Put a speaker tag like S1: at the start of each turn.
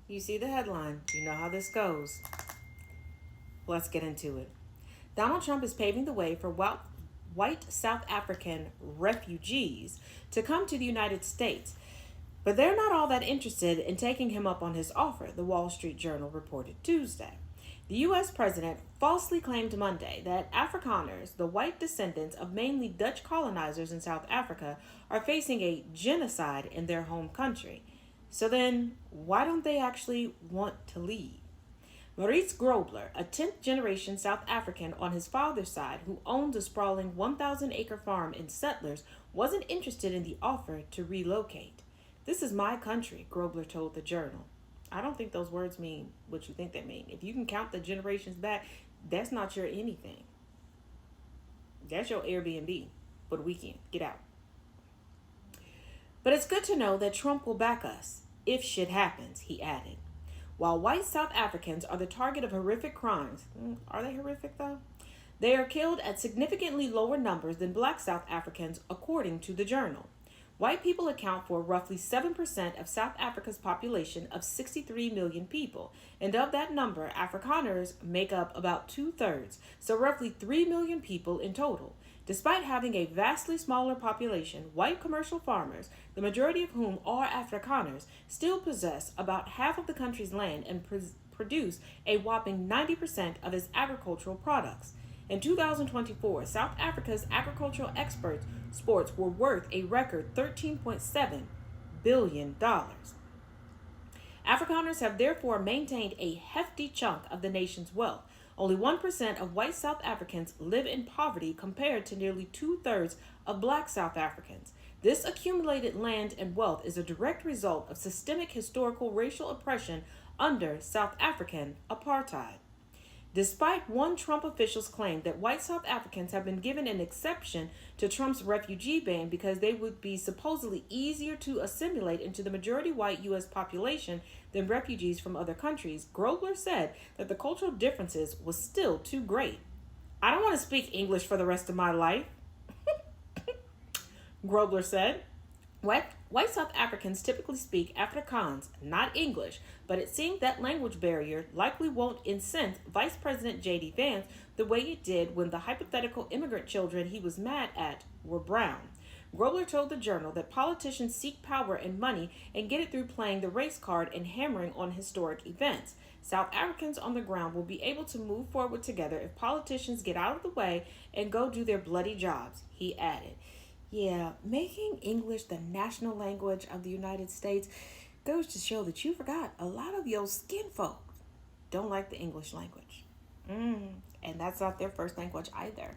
S1: You see the headline. You know how this goes. Let's get into it. Donald Trump is paving the way for white South African refugees to come to the United States. But they're not all that interested in taking him up on his offer, the Wall Street Journal reported Tuesday. The U.S. president falsely claimed Monday that Afrikaners, the white descendants of mainly Dutch colonizers in South Africa, are facing a genocide in their home country. So then, why don't they actually want to leave? Maurice Grobler, a 10th generation South African on his father's side who owns a sprawling 1,000-acre farm in Settlers, wasn't interested in the offer to relocate. This is my country, Grobler told the Journal. I don't think those words mean what you think they mean. If you can count the generations back, that's not your anything. That's your Airbnb for the weekend. Get out. But it's good to know that Trump will back us if shit happens, he added. While white South Africans are the target of horrific crimes, are they horrific though? They are killed at significantly lower numbers than black South Africans, according to the Journal. White people account for roughly 7% of South Africa's population of 63 million people, and of that number, Afrikaners make up about 2/3, so roughly 3 million people in total. Despite having a vastly smaller population, white commercial farmers, the majority of whom are Afrikaners, still possess about half of the country's land and produce a whopping 90% of its agricultural products. In 2024, South Africa's agricultural exports were worth a record $13.7 billion. Afrikaners have therefore maintained a hefty chunk of the nation's wealth. Only 1% of white South Africans live in poverty compared to nearly 2/3 of black South Africans. This accumulated land and wealth is a direct result of systemic historical racial oppression under South African apartheid. Despite one Trump official's claim that white South Africans have been given an exception to Trump's refugee ban because they would be supposedly easier to assimilate into the majority white U.S. population than refugees from other countries, Grobler said that the cultural differences was still too great. I don't want to speak English for the rest of my life, Grobler said. White South Africans typically speak Afrikaans, not English, but it seemed that language barrier likely won't incense Vice President J.D. Vance the way it did when the hypothetical immigrant children he was mad at were brown. Grobler told the Journal that politicians seek power and money and get it through playing the race card and hammering on historic events. South Africans on the ground will be able to move forward together if politicians get out of the way and go do their bloody jobs, he added. Yeah, making English the national language of the United States goes to show that you forgot a lot of your skin folk don't like the English language. And that's not their first language either.